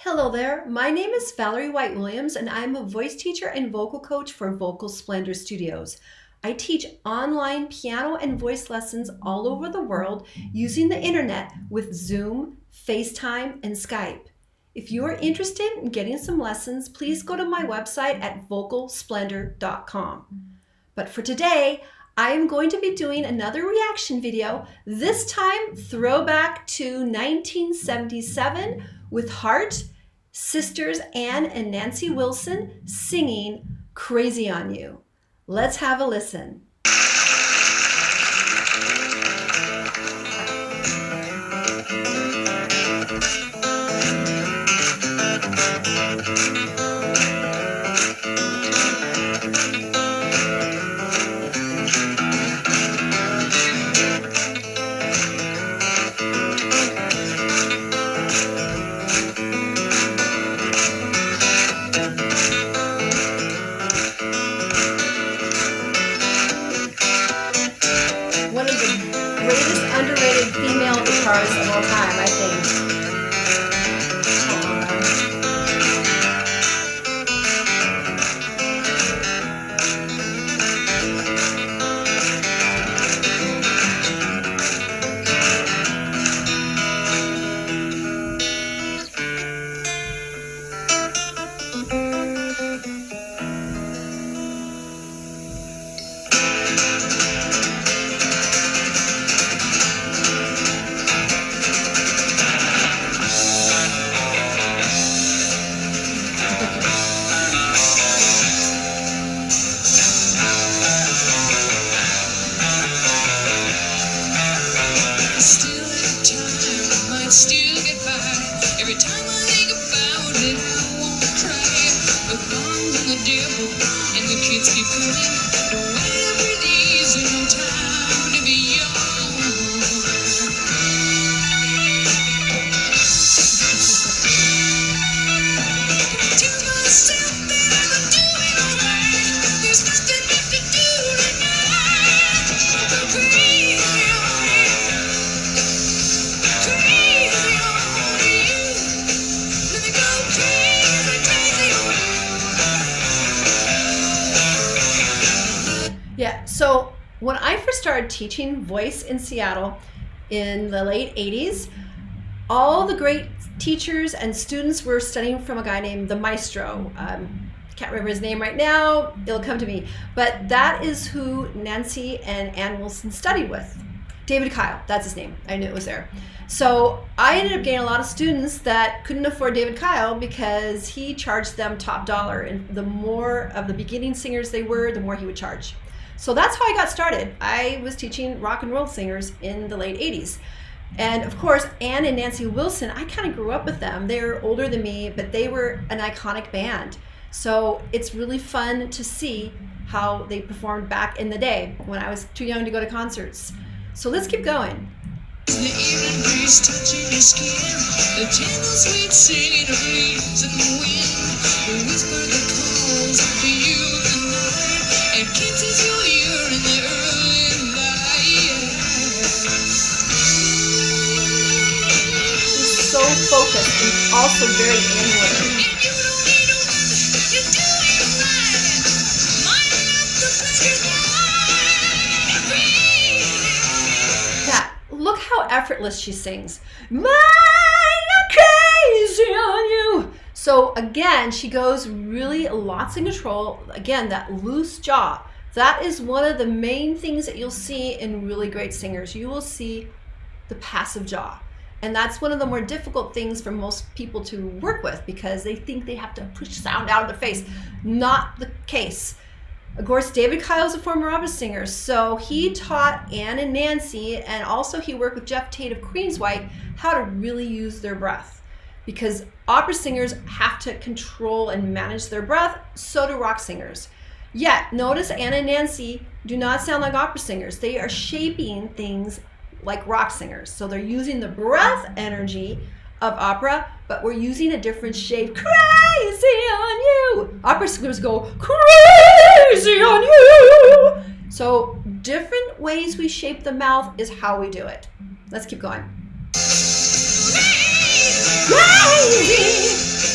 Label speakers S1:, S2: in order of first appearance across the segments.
S1: Hello there, my name is Valerie White Williams and I'm a voice teacher and vocal coach for Vocal Splendor Studios. I teach online piano and voice lessons all over the world using the internet with Zoom, FaceTime, and Skype. If you are interested in getting some lessons, please go to my website at vocalsplendor.com. But for today, I am going to be doing another reaction video, this time throwback to 1977 with Heart, sisters Ann and Nancy Wilson singing Crazy on You. Let's have a listen. One of the greatest underrated female guitarists of all time, I think. Yeah, so when I first started teaching voice in Seattle in the late 80s, all the great teachers and students were studying from a guy named the Maestro. Can't remember his name right now, it'll come to me. But that is who Nancy and Ann Wilson studied with. David Kyle, that's his name, I knew it was there. So I ended up getting a lot of students that couldn't afford David Kyle because he charged them top dollar, and the more of the beginning singers they were, the more he would charge. So that's how I got started. I was teaching rock and roll singers in the late 80s. And of course, Ann and Nancy Wilson, I kind of grew up with them. They're older than me, but they were an iconic band. So it's really fun to see how they performed back in the day when I was too young to go to concerts. So let's keep going.
S2: The evening breeze touching your skin, the gentle sweet singing of leaves in the wind, the whisper that calls to you tonight and kisses your ear in the early light.
S1: She's so focused and also very inward.
S2: And you don't need a woman, you're doing fine. Minding up the pleasures
S1: Yeah, look how effortless she sings. Man, I'm crazy on you. So again, she goes really lots in control. Again, that loose jaw. That is one of the main things that you'll see in really great singers. You will see the passive jaw. And that's one of the more difficult things for most people to work with because they think they have to push sound out of the face. Not the case. Of course, David Kyle is a former opera singer, so he taught Ann and Nancy, and also he worked with Jeff Tate of Queenswhite, how to really use their breath. Because opera singers have to control and manage their breath, so do rock singers. Yet, notice Ann and Nancy do not sound like opera singers. They are shaping things like rock singers. So they're using the breath energy of opera, but we're using a different shape. Crazy on you. Opera singers go crazy on you. So different ways we shape the mouth is how we do it. Let's keep going. Crazy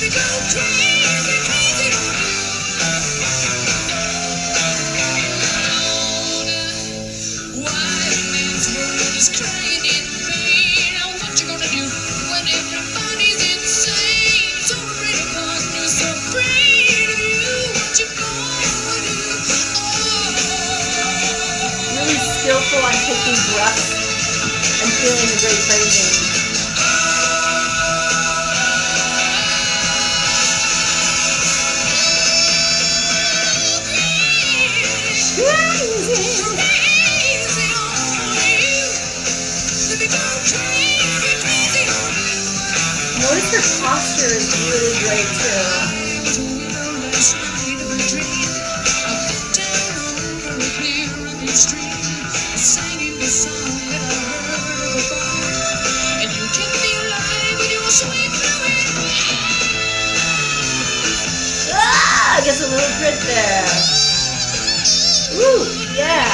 S2: me go crazy, crazy on you. Wild man's world is crying in vain. Now what you gonna do when everybody's insane? So afraid of one, you're so afraid of you. What you gonna do?
S1: Really skillful on taking breaths and feeling the great phrasing. Notice her posture is really great too. Ah, gets a little grit there. Ooh, yeah.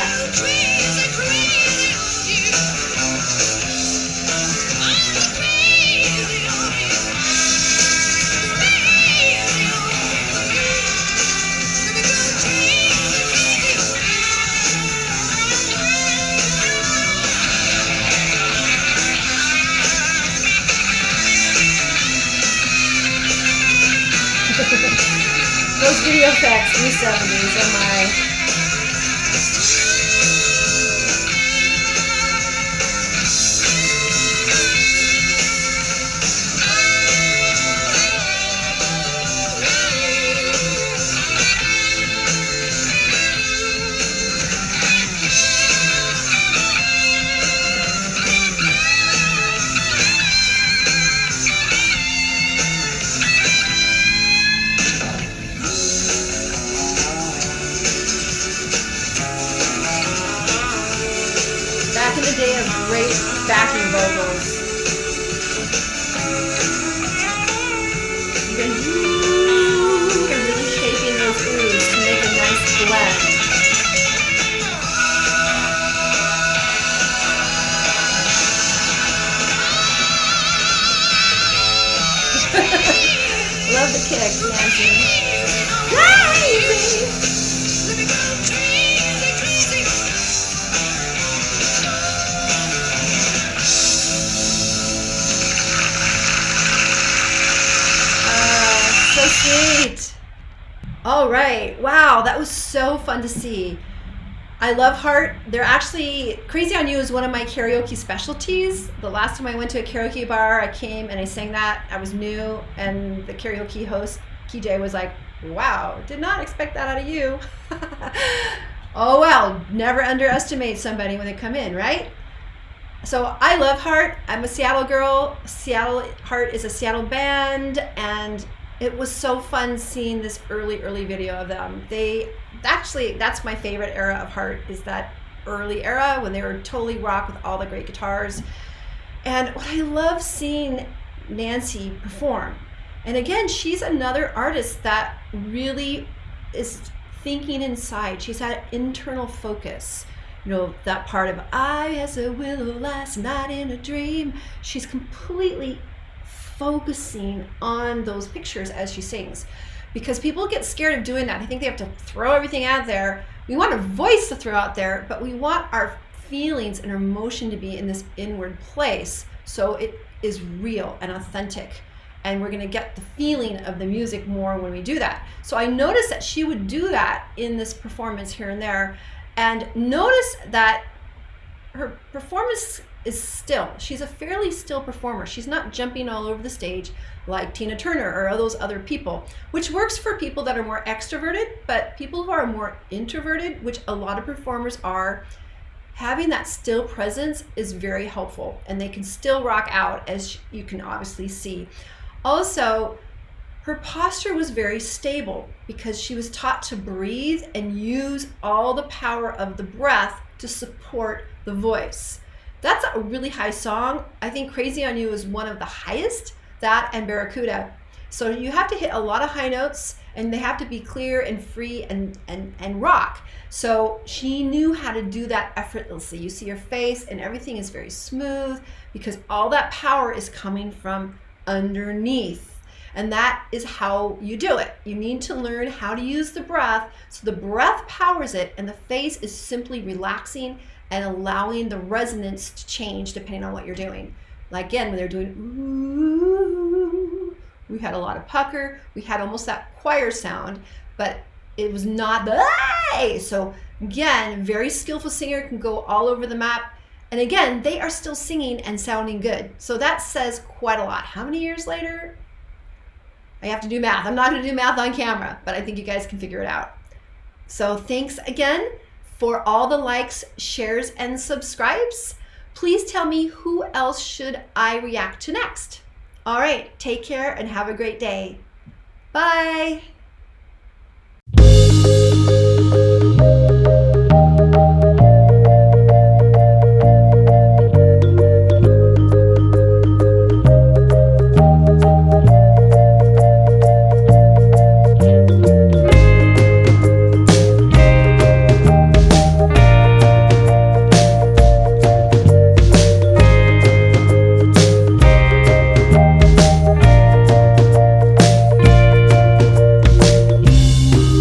S1: Those video effects in the 70s are my... Back in the day of great backing vocals. You're really shaping those oohs to make a nice blend. Love the kick, Nancy. Crazy! So sweet. All right. Wow, that was so fun to see. I love Heart. They're actually, Crazy on You is one of my karaoke specialties. The last time I went to a karaoke bar, I came and I sang that. I was new, and the karaoke host, KJ, was like, wow, did not expect that out of you. Oh, well, never underestimate somebody when they come in, right? So I love Heart. I'm a Seattle girl. Heart is a Seattle band, and it was so fun seeing this early video of them. That's my favorite era of Heart, is that early era when they were totally rock with all the great guitars. And what I love seeing Nancy perform. And again, she's another artist that really is thinking inside. She's had internal focus. You know, that part of I as a willow last night in a dream. She's completely focusing on those pictures as she sings, because people get scared of doing that. I think they have to throw everything out there. We want a voice to throw out there, but we want our feelings and our emotion to be in this inward place, so it is real and authentic, and we're going to get the feeling of the music more when we do that. So I noticed that she would do that in this performance here and there, and notice that her performance is still. She's a fairly still performer. She's not jumping all over the stage like Tina Turner or those other people, which works for people that are more extroverted, but people who are more introverted, which a lot of performers are, having that still presence is very helpful, and they can still rock out, as you can obviously see. Also, her posture was very stable because she was taught to breathe and use all the power of the breath to support the voice. That's a really high song. I think Crazy on You is one of the highest, that and Barracuda. So you have to hit a lot of high notes, and they have to be clear and free and rock. So she knew how to do that effortlessly. You see her face and everything is very smooth because all that power is coming from underneath. And that is how you do it. You need to learn how to use the breath so the breath powers it, and the face is simply relaxing and allowing the resonance to change depending on what you're doing. Like again, when they're doing ooh, we had a lot of pucker. We had almost that choir sound, but it was not the hey. So again, very skillful singer can go all over the map. And again, they are still singing and sounding good. So that says quite a lot. How many years later? I have to do math. I'm not going to do math on camera, but I think you guys can figure it out. So thanks again for all the likes, shares, and subscribes. Please tell me who else should I react to next. All right, take care and have a great day. Bye.